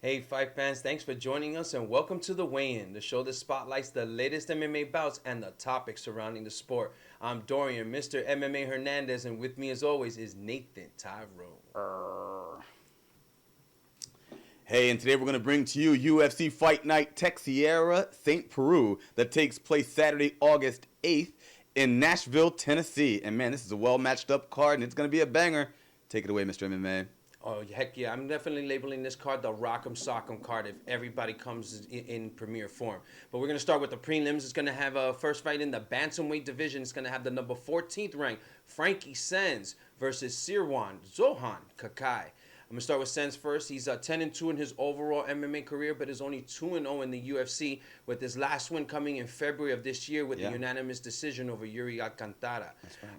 Hey, fight fans, thanks for joining us and welcome to The Weigh-In, the show that spotlights the latest MMA bouts and the topics surrounding the sport. I'm Dorian, Mr. MMA Hernandez, and with me as always is Nathan Tyrone. Hey, and today we're going to bring to you UFC Fight Night Teixeira, St. Preux, that takes place Saturday, August 8th in Nashville, Tennessee. And man, this is a well-matched up card, and it's going to be a banger. Take it away, Mr. MMA. Oh, heck yeah. I'm definitely labeling this card the Rock'em Sock'em card if everybody comes in premier form. But we're going to start with the prelims. It's going to have a first fight in the bantamweight division. It's going to have the number 14th ranked Frankie versus Zohan Kukai. I'm going to start with Sens first. He's 10-2 in his overall MMA career, but is only 2-0 in the UFC, with his last win coming in February of this year with the unanimous decision over Uriah. That's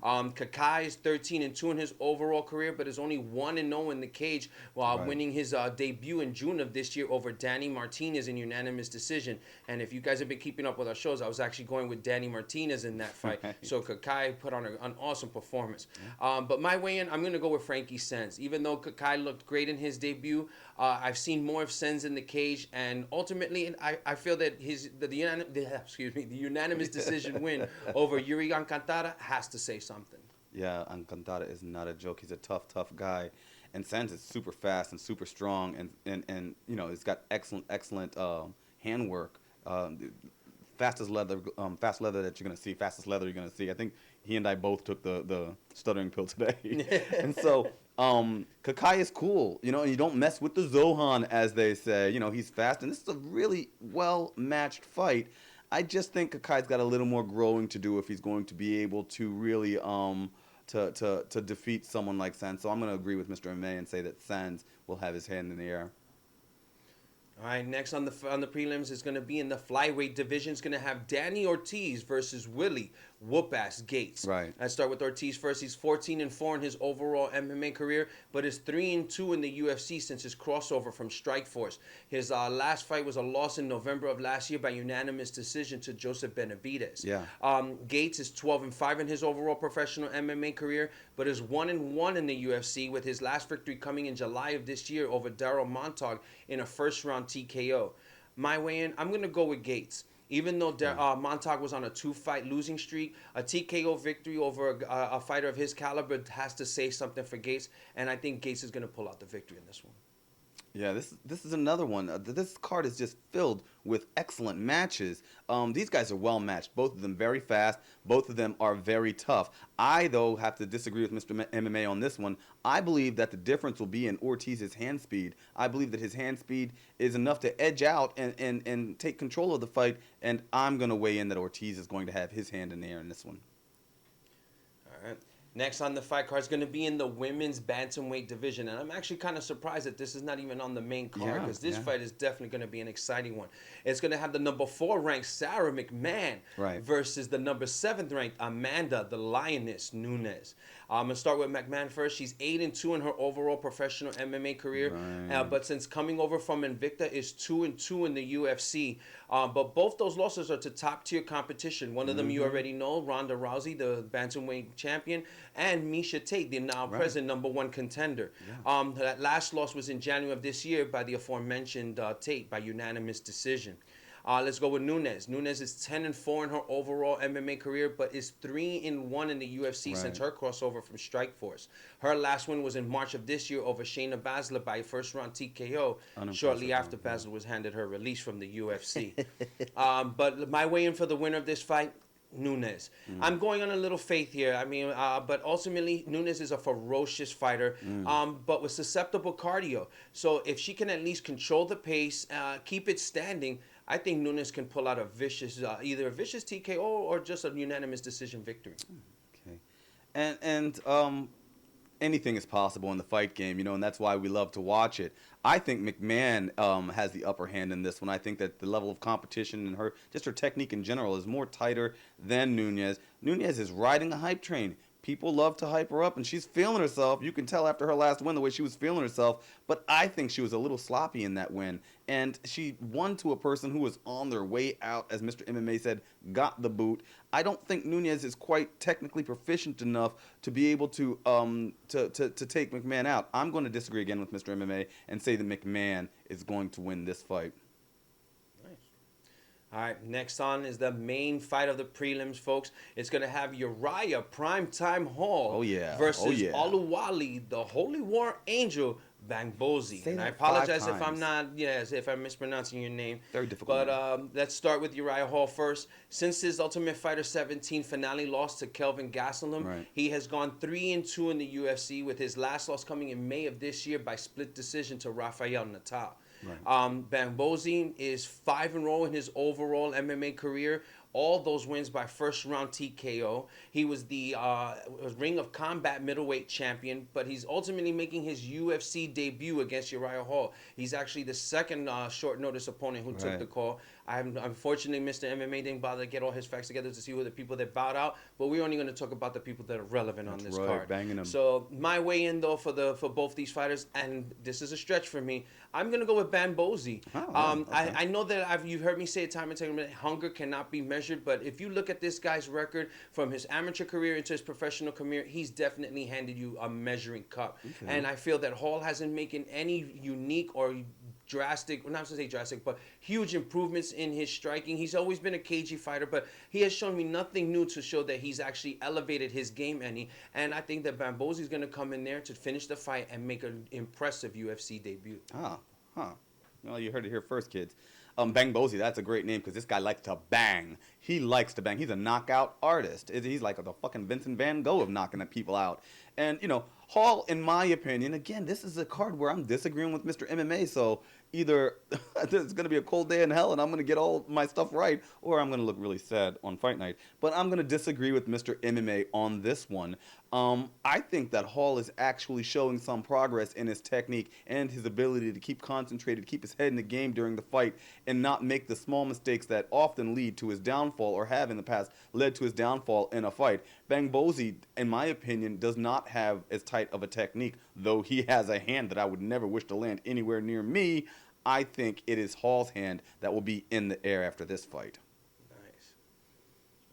right. Kukai is 13-2 in his overall career, but is only 1-0 in the cage while winning his debut in June of this year over Danny Martinez in unanimous decision. And if you guys have been keeping up with our shows, I was actually going with Danny Martinez in that fight. So Kukai put on an awesome performance. But my weigh-in, I'm going to go with Frankie Sens. Even though Kukai looked great in his debut, I've seen more of Sens in the cage, and ultimately I feel that the unanimous decision win over Yuri Alcantara has to say something. Yeah, Alcantara is not a joke. He's a tough guy, and Sens is super fast and super strong, and you know, he's got excellent handwork. Fast leather that you're gonna see. Fastest leather you're gonna see. I think he and I both took the stuttering pill today, and so Kukai is cool, you know. And you don't mess with the Zohan, as they say. You know, he's fast, and this is a really well matched fight. I just think Kukai's got a little more growing to do if he's going to be able to really to defeat someone like Sens. So I'm going to agree with Mr. MMA and say that Sens will have his hand in the air. All right, next on the prelims is going to be in the flyweight division. It's going to have Danny Ortiz versus Willie Whoop-Ass Gates. Right. Let's start with Ortiz first. He's 14-4 in his overall MMA career, but is 3-2 in the UFC since his crossover from Strikeforce. His last fight was a loss in November of last year by unanimous decision to Joseph Benavidez. Yeah. Gates is 12-5 in his overall professional MMA career, but is 1-1 in the UFC, with his last victory coming in July of this year over Darryl Montag in a first-round TKO. My weigh-in, I'm going to go with Gates. Even though Montag was on a 2-fight losing streak, a TKO victory over a fighter of his caliber has to say something for Gates, and I think Gates is going to pull out the victory in this one. Yeah, this is another one. This card is just filled with excellent matches. These guys are well matched. Both of them very fast. Both of them are very tough. I, though, have to disagree with Mr. MMA on this one. I believe that the difference will be in Ortiz's hand speed. I believe that his hand speed is enough to edge out and take control of the fight, and I'm going to weigh in that Ortiz is going to have his hand in the air in this one. All right. Next on the fight card is going to be in the women's bantamweight division. And I'm actually kind of surprised that this is not even on the main card, because this fight is definitely going to be an exciting one. It's going to have the number 4 ranked Sarah McMahon versus the number 7th ranked Amanda the Lioness Nunes. I'm going to start with McMahon first. She's 8-2 in her overall professional MMA career. But since coming over from Invicta, is 2-2 in the UFC. But both those losses are to top-tier competition. One of them you already know, Ronda Rousey, the bantamweight champion, and Miesha Tate, the now present number 1 contender. That last loss was in January of this year by the aforementioned Tate by unanimous decision. Let's go with Nunes. Nunes is 10-4 in her overall MMA career, but is 3-1 in the UFC since her crossover from Strikeforce. Her last win was in March of this year over Shayna Baszler by first-round TKO, shortly after Baszler was handed her release from the UFC. But my weigh-in for the winner of this fight, Nunes. I'm going on a little faith here. I mean, but ultimately, Nunes is a ferocious fighter, but with susceptible cardio. So if she can at least control the pace, keep it standing, I think Nunes can pull out a vicious, either a vicious TKO or just a unanimous decision victory. Okay, and anything is possible in the fight game, you know, and that's why we love to watch it. I think McMahon has the upper hand in this one. I think that the level of competition and just her technique in general is more tighter than Nunes. Nunes is riding a hype train. People love to hype her up, and she's feeling herself. You can tell after her last win the way she was feeling herself. But I think she was a little sloppy in that win. And she won to a person who was on their way out, as Mr. MMA said, got the boot. I don't think Nunes is quite technically proficient enough to be able to take McMahon out. I'm going to disagree again with Mr. MMA and say that McMahon is going to win this fight. All right, next on is the main fight of the prelims, folks. It's going to have Uriah Primetime Hall versus Oluwale, the Holy War Angel, Bangbozi. And I apologize if I'm not, if I'm mispronouncing your name. Very difficult. But let's start with Uriah Hall first. Since his Ultimate Fighter 17 finale loss to Kelvin Gastelum, he has gone 3-2 in the UFC, with his last loss coming in May of this year by split decision to Rafael Natal. Bangbozi is 5-0 in his overall MMA career. All those wins by first-round TKO. He was the Ring of Combat middleweight champion, but he's ultimately making his UFC debut against Uriah Hall. He's actually the second short-notice opponent who took the call. Unfortunately, Mr. MMA didn't bother to get all his facts together to see who the people that bowed out, but we're only going to talk about the people that are relevant on this card. Banging them. So my way in, though, for both these fighters, and this is a stretch for me, I'm going to go with Bangbozi. I know that you've heard me say it time and time again, hunger cannot be measured, but if you look at this guy's record from his amateur career into his professional career, he's definitely handed you a measuring cup. And I feel that Hall hasn't making any unique or drastic, well, not to say drastic, but huge improvements in his striking. He's always been a cagey fighter, but he has shown me nothing new to show that he's actually elevated his game any. And I think that Bambozi is going to come in there to finish the fight and make an impressive UFC debut. Well, you heard it here first, kids. Bangbozi, that's a great name because this guy likes to bang. He likes to bang. He's a knockout artist. He's like the fucking Vincent Van Gogh of knocking people out. And, Hall, in my opinion, again, this is a card where I'm disagreeing with Mr. MMA, so either it's going to be a cold day in hell and I'm going to get all my stuff right, or I'm going to look really sad on fight night. But I'm going to disagree with Mr. MMA on this one. I think that Hall is actually showing some progress in his technique and his ability to keep concentrated, keep his head in the game during the fight, and not make the small mistakes that often lead to his downfall, or have in the past led to his downfall in a fight. Bangbozi, in my opinion, does not have as tight of a technique, though he has a hand that I would never wish to land anywhere near me. I think it is Hall's hand that will be in the air after this fight. Nice.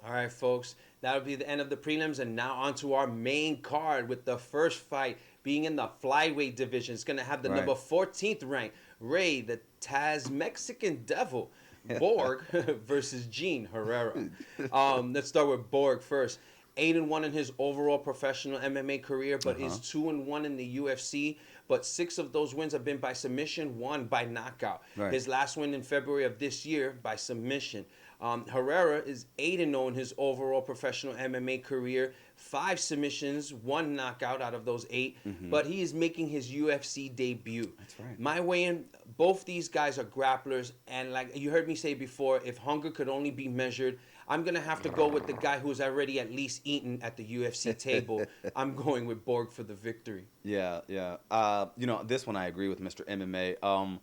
All right, folks. That'll be the end of the prelims, and now on to our main card, with the first fight being in the flyweight division. It's going to have the number 14th ranked Ray, the Taz Mexican Devil, Borg versus Gene Herrera. Let's start with Borg first. 8-1 in his overall professional MMA career, but is 2-1 in the UFC. But 6 of those wins have been by submission, 1 by knockout. His last win in February of this year by submission. Herrera is 8-0 in his overall professional MMA career. 5 submissions, 1 knockout out of those 8. But he is making his UFC debut. That's right. My way in, both these guys are grapplers. And like you heard me say before, if hunger could only be measured, I'm going to have to go with the guy who's already at least eaten at the UFC table. I'm going with Borg for the victory. Yeah. This one I agree with Mr. MMA.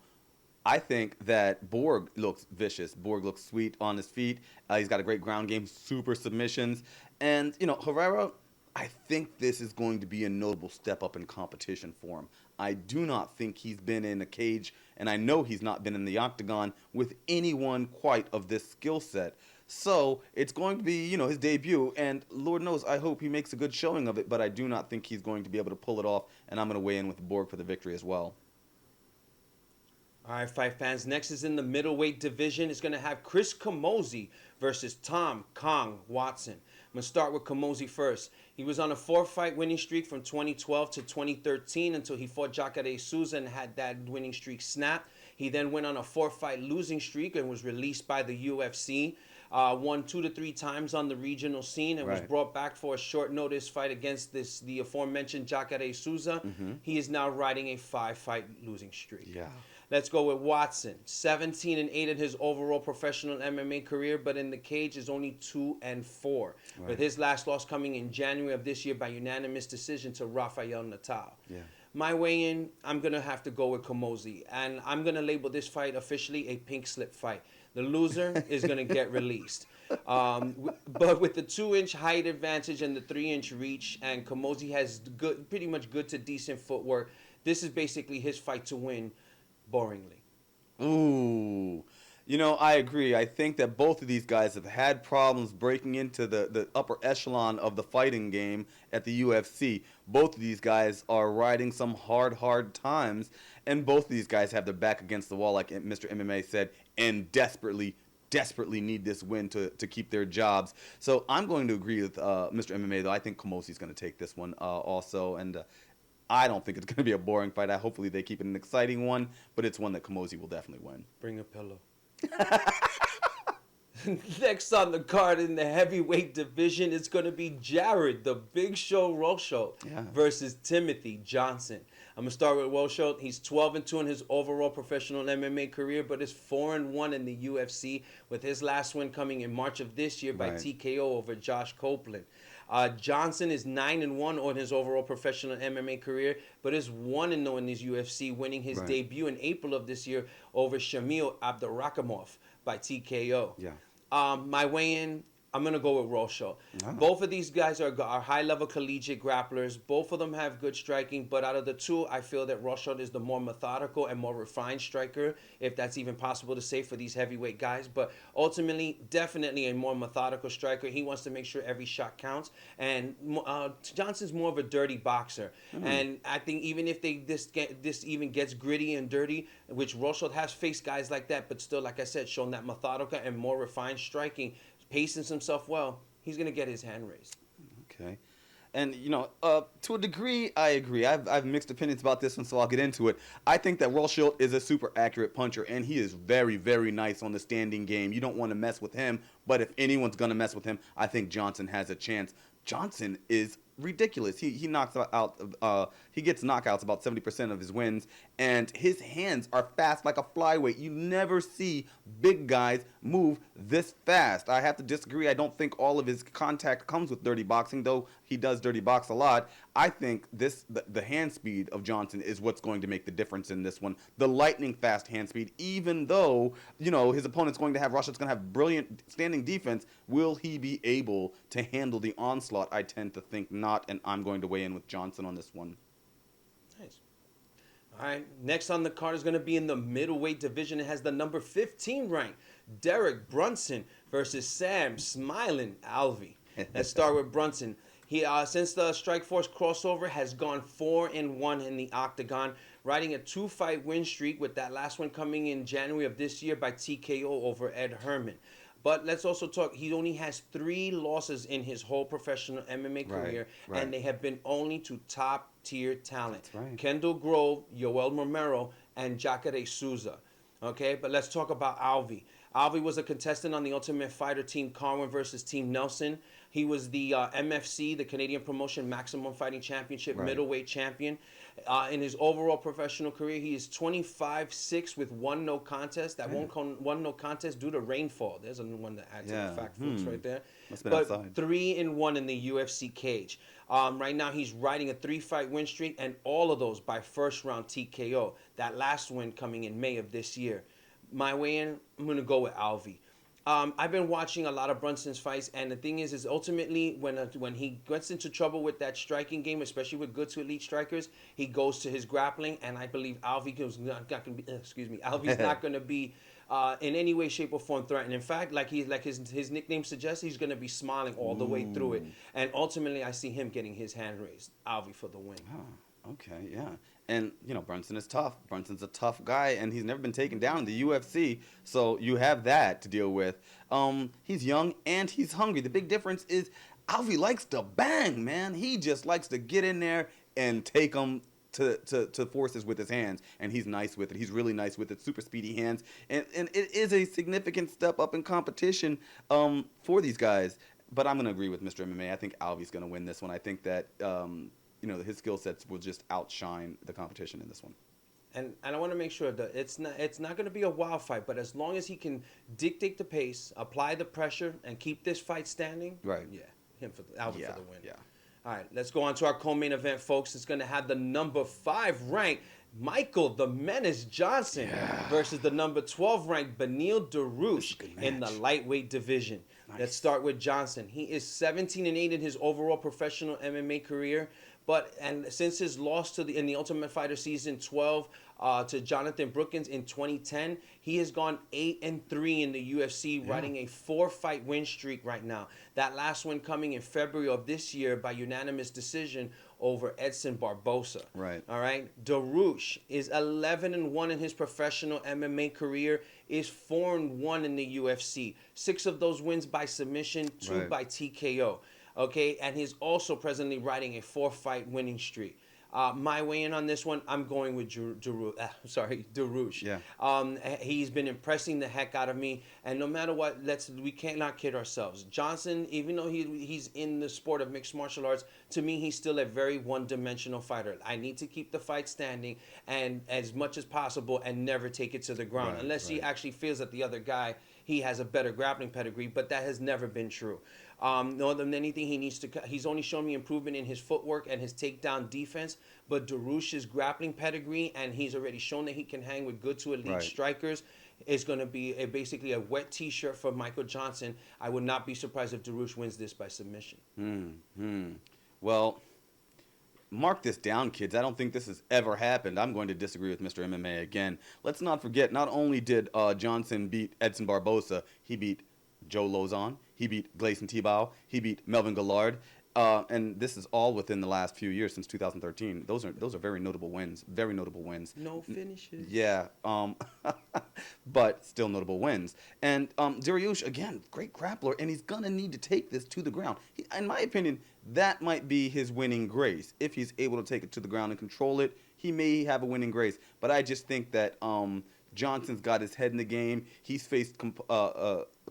I think that Borg looks vicious. Borg looks sweet on his feet. He's got a great ground game, super submissions. And, Herrera, I think this is going to be a notable step up in competition for him. I do not think he's been in a cage, and I know he's not been in the octagon with anyone quite of this skill set. So it's going to be, his debut, and Lord knows I hope he makes a good showing of it, but I do not think he's going to be able to pull it off, and I'm going to weigh in with Borg for the victory as well. All right, fight fans. Next is in the middleweight division. It's going to have Chris Camozzi versus Tom Kong Watson. I'm going to start with Camozzi first. He was on a 4-fight winning streak from 2012 to 2013 until he fought Jacare Souza and had that winning streak snapped. He then went on a 4-fight losing streak and was released by the UFC. Won 2 to 3 times on the regional scene and was brought back for a short notice fight against the aforementioned Jacare Souza. He is now riding a 5-fight losing streak. Let's go with Watson. 17-8 in his overall professional MMA career, but in the cage is only 2-4. Right. With his last loss coming in January of this year by unanimous decision to Rafael Natal. Yeah. My weigh-in, I'm going to have to go with Camozzi. And I'm going to label this fight officially a pink slip fight. The loser is going to get released. But with the 2-inch height advantage and the 3-inch reach, and Camozzi has pretty much good to decent footwork, this is basically his fight to win boringly. Ooh. You know, I agree. I think that both of these guys have had problems breaking into the upper echelon of the fighting game at the UFC. Both of these guys are riding some hard times, and both of these guys have their back against the wall, like Mr. MMA said, and desperately need this win to keep their jobs. So I'm going to agree with Mr. MMA, though. I think Camozzi's going to take this one also, and I don't think it's going to be a boring fight. Hopefully they keep it an exciting one, but it's one that Camozzi will definitely win. Bring a pillow. Next on the card in the heavyweight division is going to be Jared, the Big Show Rosholt, versus Timothy Johnson. I'm going to start with Rosholt. He's 12-2 in his overall professional MMA career, but is 4-1 in the UFC, with his last win coming in March of this year by TKO over Josh Copeland. Johnson is 9-1 on his overall professional MMA career, but is 1-0 in his UFC, winning his debut in April of this year over Shamil Abdurakhimov by TKO. Yeah. My weigh-in, I'm going to go with Rosholt. Both of these guys are high-level collegiate grapplers. Both of them have good striking, but out of the two, I feel that Rosholt is the more methodical and more refined striker, if that's even possible to say for these heavyweight guys. But ultimately, definitely a more methodical striker. He wants to make sure every shot counts. And Johnson's more of a dirty boxer. And I think even if this even gets gritty and dirty, which Rosholt has faced guys like that, but still, like I said, shown that methodical and more refined striking, paces himself well, he's going to get his hand raised. Okay. And, you know, to a degree, I agree. I've mixed opinions about this one, so I'll get into it. I think that Rosholt is a super accurate puncher, and he is very, very nice on the standing game. You don't want to mess with him, but if anyone's going to mess with him, I think Johnson has a chance. Johnson is ridiculous. He knocks out he gets knockouts about 70% of his wins, and his hands are fast like a flyweight. You never see big guys move this fast. I have to disagree. I don't think all of his contact comes with dirty boxing, though he does dirty box a lot. I think the hand speed of Johnson is what's going to make the difference in this one. The lightning fast hand speed, even though, you know, his opponent's going to have, Russia's going to have brilliant standing defense, will he be able to handle the onslaught? I tend to think not, and I'm going to weigh in with Johnson on this one. Nice. All right, next on the card is going to be in the middleweight division. It has the number 15 rank, Derek Brunson versus Sam Smiling Alvey. Let's start with Brunson. He, since the Strikeforce crossover, has gone 4-1 in the octagon, riding a 2-fight win streak, with that last one coming in January of this year by TKO over Ed Herman. But let's also talk, he only has 3 losses in his whole professional MMA career, and they have been only to top-tier talent. Kendall Grove, Yoel Romero, and Jacare Souza. Okay, but let's talk about Alvey. Alvey was a contestant on the Ultimate Fighter Team Carwin versus Team Nelson. He was the MFC, the Canadian Promotion Maximum Fighting Championship middleweight champion. In his overall professional career, he is 25-6 with 1 no contest. That one no contest due to rainfall. There's a one to add to the fact, folks, right there. But outside. 3-1 in the UFC cage. Right now, he's riding a 3-fight win streak, and all of those by first-round TKO. That last win coming in May of this year. My weigh-in, I'm going to go with Alvey. I've been watching a lot of Brunson's fights, and the thing is ultimately when he gets into trouble with that striking game, especially with good to elite strikers, he goes to his grappling, and I believe Alvey's not going to be in any way, shape, or form threatened. In fact, like his nickname suggests, he's going to be smiling all the way through it, and ultimately I see him getting his hand raised. Alvey for the win. Oh, okay, yeah. And, you know, Brunson is tough. Brunson's a tough guy, and he's never been taken down in the UFC, so you have that to deal with. He's young, and he's hungry. The big difference is Alvey likes to bang, man. He just likes to get in there and take them to forces with his hands, and he's nice with it. He's really nice with it. Super speedy hands, and it is a significant step up in competition for these guys. But I'm going to agree with Mr. MMA. I think Alvey's going to win this one. I think that... you know, his skill sets will just outshine the competition in this one. and I want to make sure that it's not going to be a wild fight, but as long as he can dictate the pace, apply the pressure, and keep this fight standing, Right. yeah, Alvey for the win. Yeah. All right, let's go on to our co-main event, folks. It's going to have the number 5 ranked Michael the Menace Johnson versus the number 12 ranked Beneil Dariush in the lightweight division. Nice. Let's start with Johnson. He is 17-8 in his overall professional MMA career. And since his loss in the Ultimate Fighter Season 12 to Jonathan Brookins in 2010, he has gone 8-3 in the UFC, riding a 4-fight win streak right now. That last one coming in February of this year by unanimous decision over Edson Barbosa. Right. All right. Dariush is 11-1 in his professional MMA career, is 4-1 in the UFC. 6 of those wins by submission, 2 by TKO. Okay, and he's also presently riding a 4-fight winning streak. My weigh-in on this one, I'm going with Dariush. Yeah. He's been impressing the heck out of me, and no matter what, we cannot kid ourselves. Johnson, even though he's in the sport of mixed martial arts, to me, he's still a very one-dimensional fighter. I need to keep the fight standing and as much as possible and never take it to the ground, unless he actually feels that the other guy, he has a better grappling pedigree, but that has never been true. More than anything, he's only shown me improvement in his footwork and his takedown defense, but Dariush's grappling pedigree, and he's already shown that he can hang with good to elite strikers, is going to be basically a wet T-shirt for Michael Johnson. I would not be surprised if Dariush wins this by submission. Well, mark this down, kids. I don't think this has ever happened. I'm going to disagree with Mr. MMA again. Let's not forget, not only did Johnson beat Edson Barbosa, he beat Joe Lozon, he beat Gleison Tibau, he beat Melvin Gillard, and this is all within the last few years since 2013. Those are very notable wins. Very notable wins. No finishes. Yeah, but still notable wins. And Dariush, again, great grappler, and he's gonna need to take this to the ground. In my opinion, that might be his winning grace. If he's able to take it to the ground and control it, he may have a winning grace. But I just think that Johnson's got his head in the game. He's faced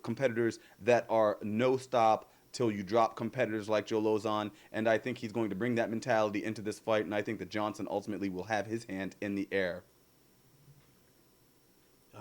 competitors that are no stop till you drop competitors like Joe Lozon, and I think he's going to bring that mentality into this fight, and I think that Johnson ultimately will have his hand in the air.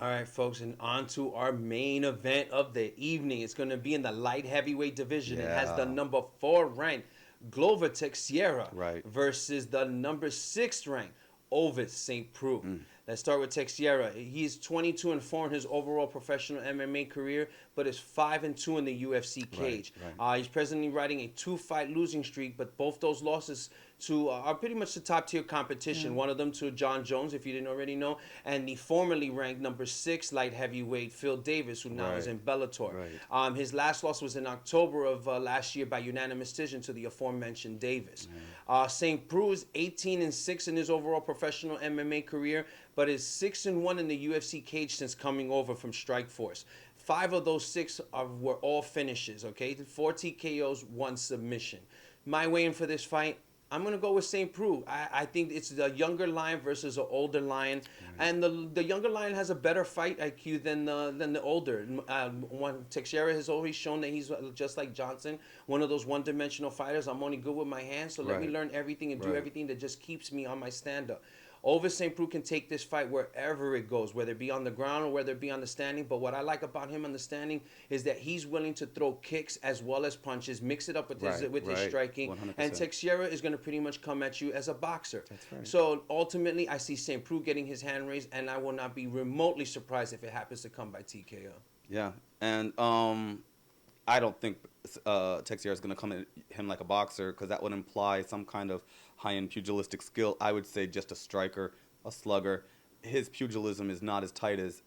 All right, folks, and on to our main event of the evening. It's going to be in the light heavyweight division. It has the number 4 ranked Glover Teixeira versus the number 6 ranked Ovince St. Preux. Let's start with Teixeira. He's 22-4 in his overall professional MMA career, but is 5-2 in the UFC cage. He's presently riding a 2-fight losing streak, but both those losses are pretty much the top-tier competition. One of them to John Jones, if you didn't already know, and the formerly ranked number 6 light heavyweight Phil Davis, who now is in Bellator. His last loss was in October of last year by unanimous decision to the aforementioned Davis. St. Preux is 18-6 in his overall professional MMA career, but is 6-1 in the UFC cage since coming over from Strikeforce. 5 of those 6 were all finishes, okay? 4 TKOs, 1 submission. My weigh-in for this fight, I'm going to go with St. Preux. I think it's the younger lion versus an older lion. And the younger lion has a better fight IQ than the older. Teixeira has always shown that he's just like Johnson, one of those one-dimensional fighters. I'm only good with my hands, so let me learn everything and do everything that just keeps me on my stand-up. Ovince St. Preux can take this fight wherever it goes, whether it be on the ground or whether it be on the standing. But what I like about him on the standing is that he's willing to throw kicks as well as punches, mix it up with his striking. 100%. And Teixeira is going to pretty much come at you as a boxer. That's right. So ultimately, I see St. Preux getting his hand raised, and I will not be remotely surprised if it happens to come by TKO. Yeah, and I don't think Teixeira is going to come at him like a boxer, because that would imply some kind of high-end pugilistic skill. I would say just a striker, a slugger. His pugilism is not as tight as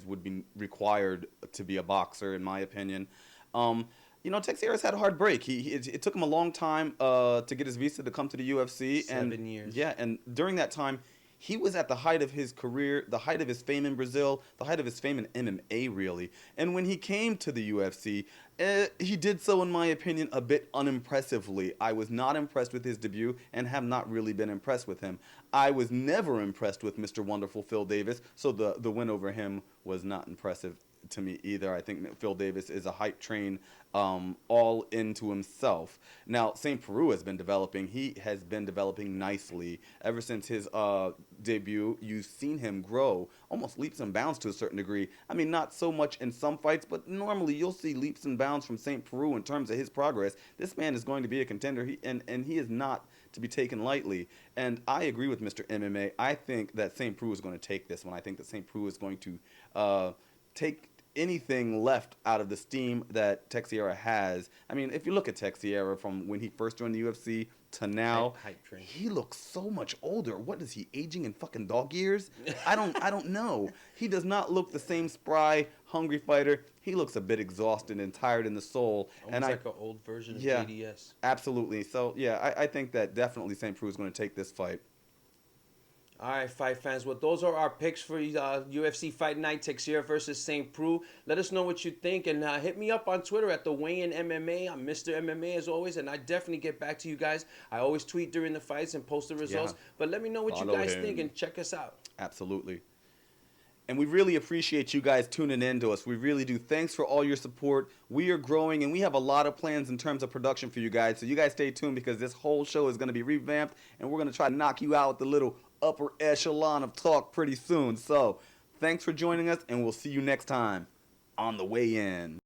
would be required to be a boxer, in my opinion. Teixeira's had a hard break. It took him a long time to get his visa to come to the UFC. 7 years. Yeah, and during that time, he was at the height of his career, the height of his fame in Brazil, the height of his fame in MMA, really. And when he came to the UFC, he did so, in my opinion, a bit unimpressively. I was not impressed with his debut and have not really been impressed with him. I was never impressed with Mr. Wonderful Phil Davis, so the win over him was not impressive to me either. I think Phil Davis is a hype train all into himself. Now, St. Preux has been developing. He has been developing nicely ever since his debut. You've seen him grow almost leaps and bounds to a certain degree. I mean, not so much in some fights, but normally you'll see leaps and bounds from St. Preux in terms of his progress. This man is going to be a contender, and he is not to be taken lightly. And I agree with Mr. MMA. I think that St. Preux is going to take this one. I think that St. Preux is going to take anything left out of the steam that Teixeira has. I mean, if you look at Teixeira from when he first joined the UFC to now, he looks so much older. What is he, aging in fucking dog years? I don't know. He does not look the same spry, hungry fighter. He looks a bit exhausted and tired in the soul. Almost like an old version of JDS. Absolutely. So, yeah, I think that definitely St. Preux is going to take this fight. All right, fight fans. Well, those are our picks for UFC Fight Night Teixeira versus St. Preux. Let us know what you think, and hit me up on Twitter at the Weigh-In MMA. I'm Mr. MMA as always, and I definitely get back to you guys. I always tweet during the fights and post the results. Yeah. But let me know what you guys think and check us out. Absolutely. And we really appreciate you guys tuning in to us. We really do. Thanks for all your support. We are growing, and we have a lot of plans in terms of production for you guys. So you guys stay tuned, because this whole show is going to be revamped, and we're going to try to knock you out with the little upper echelon of talk pretty soon. So thanks for joining us, and we'll see you next time on the Weigh-In.